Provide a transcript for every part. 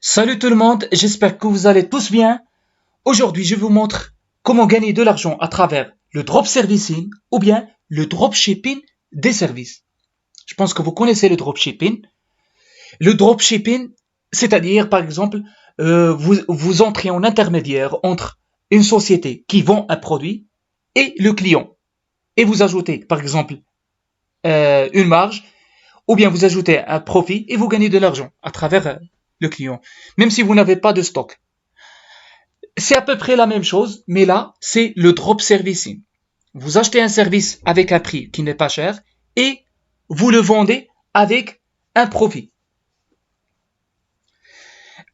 Salut tout le monde, j'espère que vous allez tous bien. Aujourd'hui, je vous montre comment gagner de l'argent à travers le drop servicing ou bien le dropshipping des services. Je pense que vous connaissez le dropshipping. Le dropshipping, c'est-à-dire par exemple, vous entrez en intermédiaire entre une société qui vend un produit et le client. Et vous ajoutez par exemple une marge ou bien vous ajoutez un profit et vous gagnez de l'argent à travers le client, même si vous n'avez pas de stock. C'est à peu près la même chose, mais là, c'est le drop servicing. Vous achetez un service avec un prix qui n'est pas cher et vous le vendez avec un profit.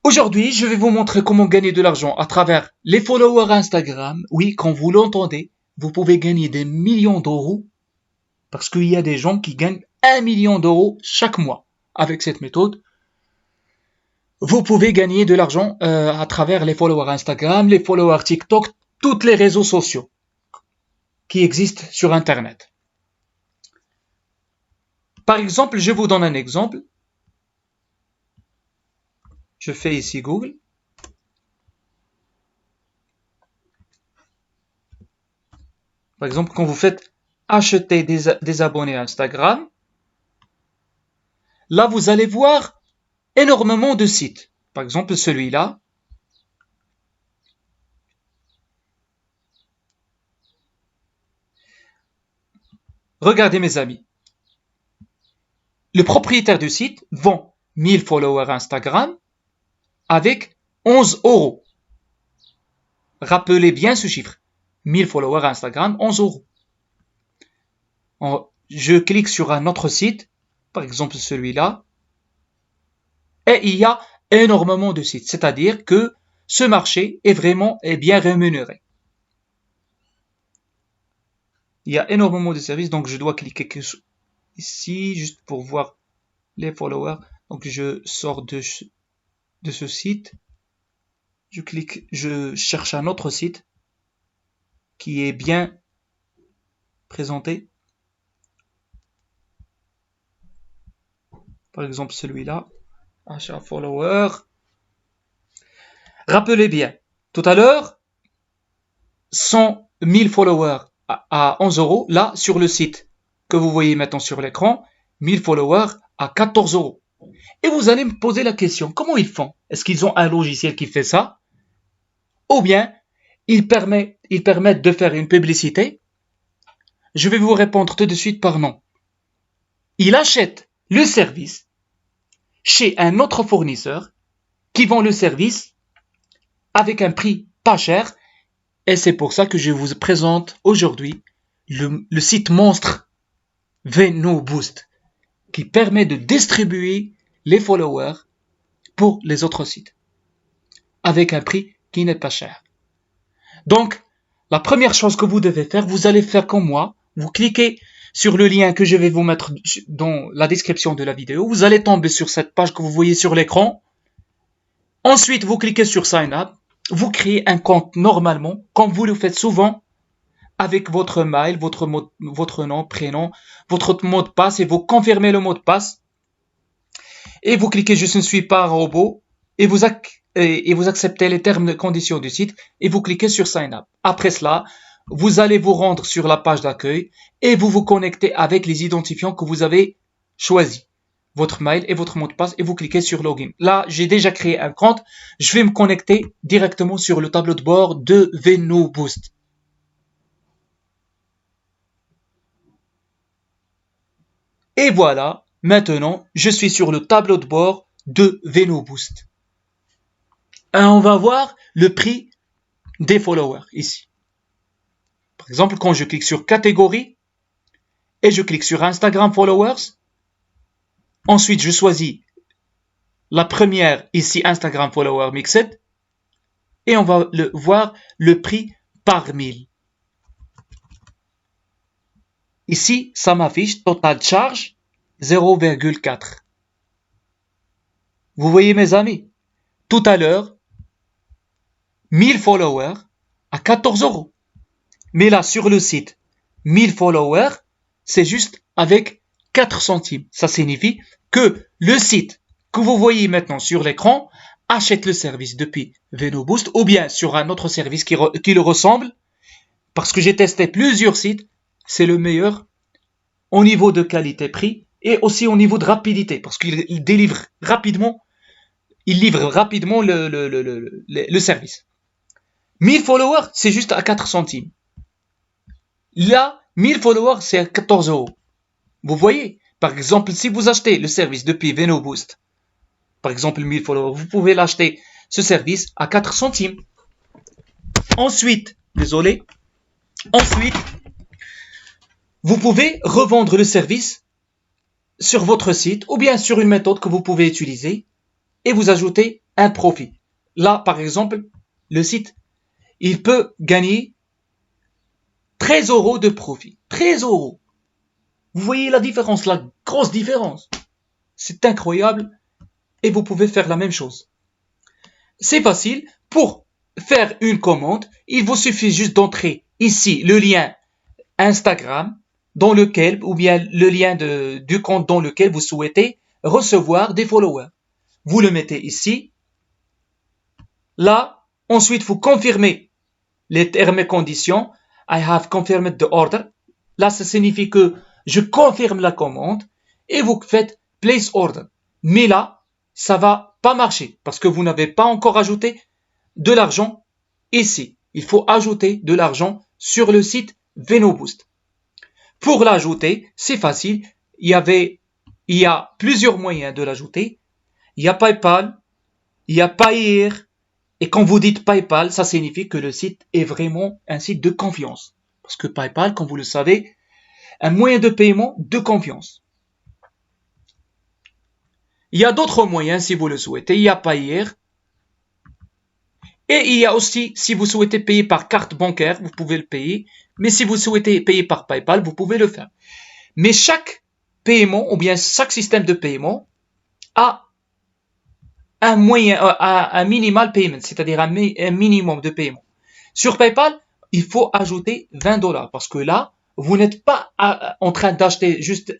Aujourd'hui, je vais vous montrer comment gagner de l'argent à travers les followers Instagram. Oui, quand vous l'entendez, vous pouvez gagner des millions d'euros parce qu'il y a des gens qui gagnent 1 million d'euros chaque mois avec cette méthode. Vous pouvez gagner de l'argent à travers les followers Instagram, les followers TikTok, tous les réseaux sociaux qui existent sur Internet. Par exemple, je vous donne un exemple. Je fais ici Google. Par exemple, quand vous faites acheter des abonnés à Instagram, là, vous allez voir énormément de sites. Par exemple, celui-là. Regardez mes amis. Le propriétaire du site vend 1000 followers Instagram avec 11 euros. Rappelez bien ce chiffre. 1000 followers Instagram, 11 euros. Je clique sur un autre site, par exemple celui-là, et il y a énormément de sites. C'est-à-dire que ce marché est vraiment bien rémunéré. Il y a énormément de services, donc je dois cliquer ici, juste pour voir les followers. Donc je sors de ce site. Je cherche un autre site qui est bien présenté. Par exemple celui-là, achat follower. Rappelez bien, tout à l'heure, 100 000 followers à 11 euros. Là, sur le site que vous voyez maintenant sur l'écran, 1000 followers à 14 euros. Et vous allez me poser la question, comment ils font? Est-ce qu'ils ont un logiciel qui fait ça? Ou bien, ils permettent de faire une publicité? Je vais vous répondre tout de suite par non. Ils achètent le service chez un autre fournisseur qui vend le service avec un prix pas cher. Et c'est pour ça que je vous présente aujourd'hui le site monstre VenoBoost qui permet de distribuer les followers pour les autres sites avec un prix qui n'est pas cher. Donc, la première chose que vous devez faire, vous allez faire comme moi. Vous cliquez sur le lien que je vais vous mettre dans la description de la vidéo. Vous allez tomber sur cette page que vous voyez sur l'écran. Ensuite, vous cliquez sur Sign Up. Vous créez un compte normalement, comme vous le faites souvent, avec votre mail, votre nom, prénom, votre mot de passe, et vous confirmez le mot de passe. Et vous cliquez je ne suis pas un robot, et vous acceptez les termes et conditions du site, et vous cliquez sur Sign Up. Après cela, vous allez vous rendre sur la page d'accueil, et vous vous connectez avec les identifiants que vous avez choisis. Votre mail et votre mot de passe et vous cliquez sur Login. Là, j'ai déjà créé un compte. Je vais me connecter directement sur le tableau de bord de VenoBoost. Et voilà, maintenant, je suis sur le tableau de bord de VenoBoost. Et on va voir le prix des followers ici. Par exemple, quand je clique sur catégorie et je clique sur Instagram followers, ensuite, je choisis la première ici, Instagram Follower Mixed, et on va voir le prix par 1000. Ici, ça m'affiche total charge 0,4. Vous voyez mes amis, tout à l'heure, 1000 followers à 14 euros. Mais là, sur le site, 1000 followers, c'est juste avec 4 centimes. Ça signifie que le site que vous voyez maintenant sur l'écran achète le service depuis VenoBoost ou bien sur un autre service qui le ressemble, parce que j'ai testé plusieurs sites, c'est le meilleur au niveau de qualité-prix et aussi au niveau de rapidité, parce qu'il délivre rapidement, il livre rapidement le service. 1000 followers, c'est juste à 4 centimes. Là, 1000 followers, c'est à 14 euros. Vous voyez, par exemple, si vous achetez le service depuis VenoBoost, par exemple 1000 followers, vous pouvez l'acheter ce service à 4 centimes. Ensuite, vous pouvez revendre le service sur votre site ou bien sur une méthode que vous pouvez utiliser et vous ajoutez un profit. Là, par exemple, le site, il peut gagner 13 euros de profit. 13 euros. Vous voyez la différence, la grosse différence. C'est incroyable et vous pouvez faire la même chose. C'est facile. Pour faire une commande, il vous suffit juste d'entrer ici le lien Instagram dans lequel, ou bien le lien du compte dans lequel vous souhaitez recevoir des followers. Vous le mettez ici. Là, ensuite, vous confirmez les termes et conditions. I have confirmed the order. Là, ça signifie que je confirme la commande et vous faites place order. Mais là, ça va pas marcher parce que vous n'avez pas encore ajouté de l'argent ici. Il faut ajouter de l'argent sur le site VenoBoost. Pour l'ajouter, c'est facile. Il y a plusieurs moyens de l'ajouter. Il y a PayPal, il y a Payeer. Et quand vous dites PayPal, ça signifie que le site est vraiment un site de confiance. Parce que PayPal, comme vous le savez, un moyen de paiement de confiance. Il y a d'autres moyens si vous le souhaitez. Il y a Payeer. Et il y a aussi, si vous souhaitez payer par carte bancaire, vous pouvez le payer. Mais si vous souhaitez payer par PayPal, vous pouvez le faire. Mais chaque paiement, ou bien chaque système de paiement, a un moyen, un minimal payment, c'est-à-dire un minimum de paiement. Sur PayPal, il faut ajouter 20 $ parce que là, vous n'êtes pas en train d'acheter juste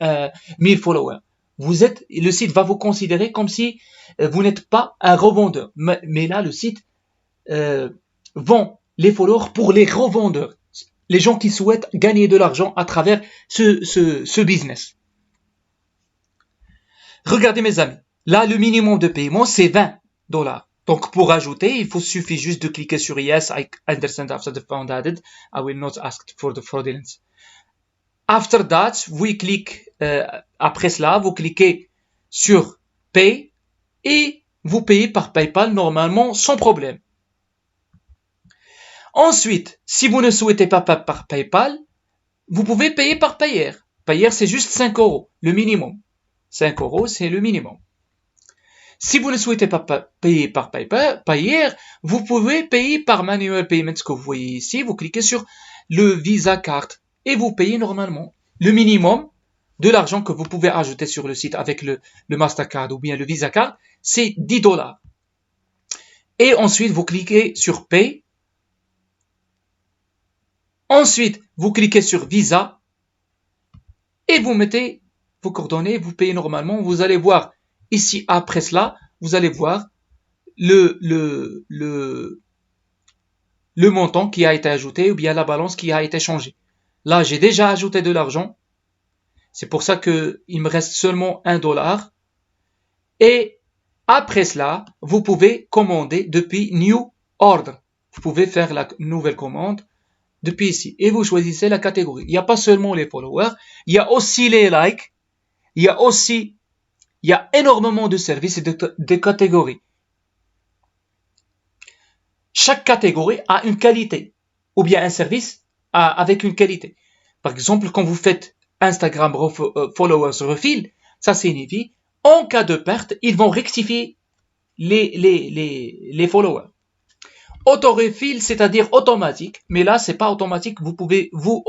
1000 followers. Le site va vous considérer comme si vous n'êtes pas un revendeur. Mais là, le site vend les followers pour les revendeurs, les gens qui souhaitent gagner de l'argent à travers ce business. Regardez mes amis, là le minimum de paiement c'est 20 $. Donc pour ajouter, il suffit juste de cliquer sur Yes, I understand after the fund added, I will not ask for the fraudulence. After that, après cela, vous cliquez sur Pay et vous payez par PayPal normalement sans problème. Ensuite, si vous ne souhaitez pas par PayPal, vous pouvez payer par Payeer. Payeer, c'est juste 5 €, le minimum. 5 €, c'est le minimum. Si vous ne souhaitez pas payer par Payeer, vous pouvez payer par Manual Payments que vous voyez ici. Vous cliquez sur le Visa Card et vous payez normalement. Le minimum de l'argent que vous pouvez ajouter sur le site avec le Mastercard ou bien le Visa Card, c'est 10 $. Et ensuite, vous cliquez sur Pay. Ensuite, vous cliquez sur Visa et vous mettez vos coordonnées, vous payez normalement. Vous allez voir ici, après cela, vous allez voir le montant qui a été ajouté ou bien la balance qui a été changée. Là, j'ai déjà ajouté de l'argent. C'est pour ça qu'il me reste seulement 1 $. Et après cela, vous pouvez commander depuis New Order. Vous pouvez faire la nouvelle commande depuis ici. Et vous choisissez la catégorie. Il n'y a pas seulement les followers, il y a aussi les likes, il y a énormément de services et de catégories. Chaque catégorie a une qualité, ou bien un service avec une qualité. Par exemple, quand vous faites Instagram followers refill, ça signifie, en cas de perte, ils vont rectifier les followers. Auto-refill, c'est-à-dire automatique, mais là, c'est pas automatique. Vous pouvez vous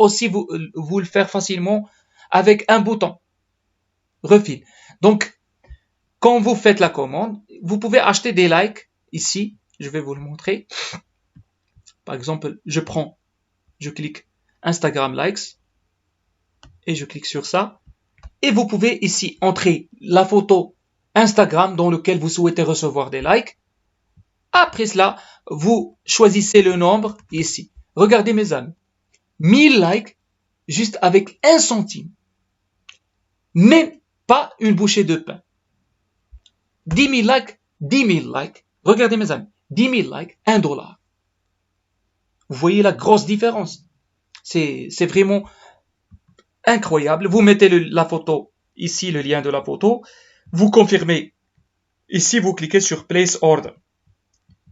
le faire facilement avec un bouton refill. Donc, quand vous faites la commande, vous pouvez acheter des likes ici. Je vais vous le montrer. Par exemple, je clique Instagram likes et je clique sur ça. Et vous pouvez ici entrer la photo Instagram dans laquelle vous souhaitez recevoir des likes. Après cela, vous choisissez le nombre ici. Regardez mes amis. 1000 likes juste avec 1 centime. Même pas une bouchée de pain. 10 000 likes, 10 000 likes. Regardez mes amis. 10 000 likes, $1. Vous voyez la grosse différence. C'est vraiment incroyable. Vous mettez la photo ici, le lien de la photo. Vous confirmez. Ici, vous cliquez sur Place Order.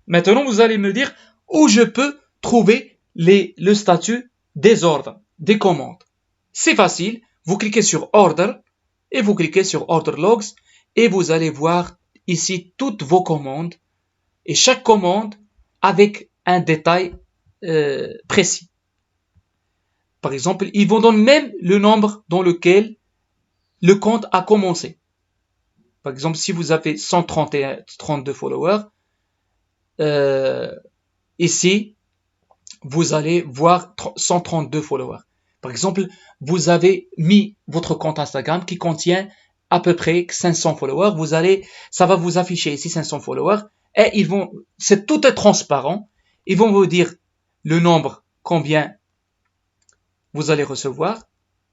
Maintenant, vous allez me dire où je peux trouver le statut des ordres, des commandes. C'est facile. Vous cliquez sur Order et vous cliquez sur Order Logs et vous allez voir ici toutes vos commandes et chaque commande avec un détail précis. Par exemple, ils vous donnent même le nombre dans lequel le compte a commencé. Par exemple, si vous avez 132 followers, ici, vous allez voir 132 followers. Par exemple, vous avez mis votre compte Instagram qui contient à peu près 500 followers. Ça va vous afficher ici 500 followers et tout est transparent. Ils vont vous dire le nombre, combien vous allez recevoir,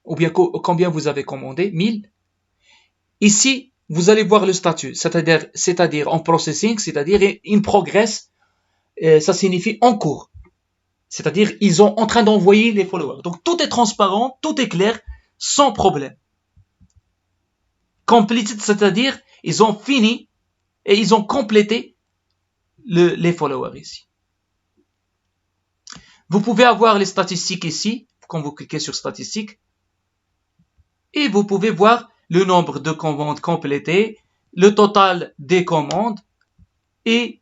ou bien combien vous avez commandé, 1000. Ici, vous allez voir le statut, c'est-à-dire en processing, c'est-à-dire in progress, ça signifie en cours. C'est-à-dire, ils sont en train d'envoyer les followers. Donc, tout est transparent, tout est clair, sans problème. Completed, c'est-à-dire, ils ont fini et ils ont complété les followers ici. Vous pouvez avoir les statistiques ici, quand vous cliquez sur statistiques, et vous pouvez voir le nombre de commandes complétées, le total des commandes, et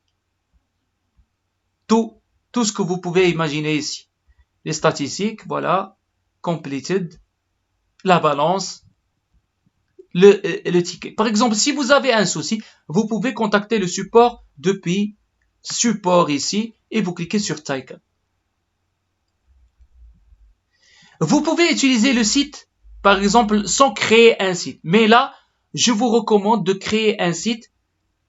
tout ce que vous pouvez imaginer ici. Les statistiques, voilà, completed, la balance, le ticket. Par exemple, si vous avez un souci, vous pouvez contacter le support depuis support ici et vous cliquez sur Tycoon. Vous pouvez utiliser le site, par exemple, sans créer un site. Mais là, je vous recommande de créer un site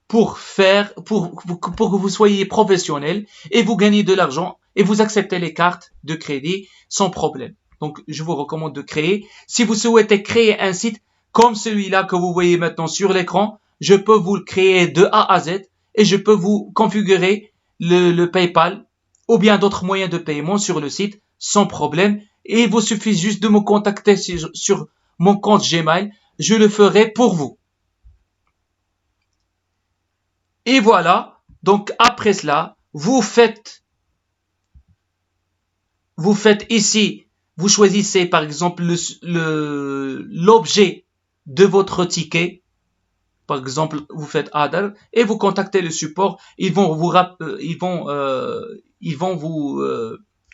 pour que vous soyez professionnel et vous gagnez de l'argent et vous acceptez les cartes de crédit sans problème. Donc, je vous recommande de créer. Si vous souhaitez créer un site comme celui-là que vous voyez maintenant sur l'écran, je peux vous le créer de A à Z et je peux vous configurer le PayPal ou bien d'autres moyens de paiement sur le site sans problème. Et il vous suffit juste de me contacter sur mon compte Gmail. Je le ferai pour vous. Et voilà. Donc, après cela, vous faites ici, vous choisissez par exemple l'objet de votre ticket. Par exemple, vous faites Adder et vous contactez le support. Ils vont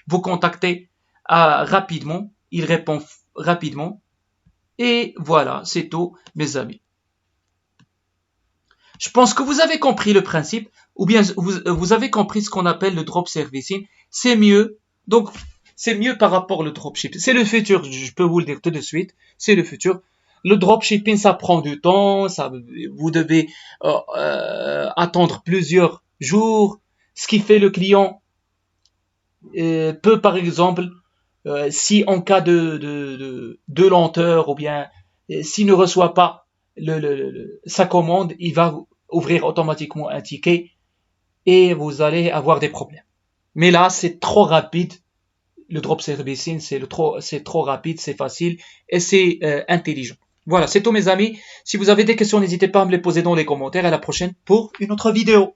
vous contacter rapidement. Ils répondent rapidement. Et voilà, c'est tout, mes amis. Je pense que vous avez compris le principe, ou bien vous avez compris ce qu'on appelle le drop servicing. C'est mieux. Donc, c'est mieux par rapport au dropshipping. C'est le futur, je peux vous le dire tout de suite. C'est le futur. Le dropshipping, ça prend du temps. Vous devez attendre plusieurs jours. Ce qui fait le client peut, par exemple, si en cas de lenteur ou bien s'il ne reçoit pas sa commande, il va ouvrir automatiquement un ticket et vous allez avoir des problèmes. Mais là, c'est trop rapide. Le drop servicing, c'est trop rapide, c'est facile et c'est intelligent. Voilà, c'est tout mes amis. Si vous avez des questions, n'hésitez pas à me les poser dans les commentaires. À la prochaine pour une autre vidéo.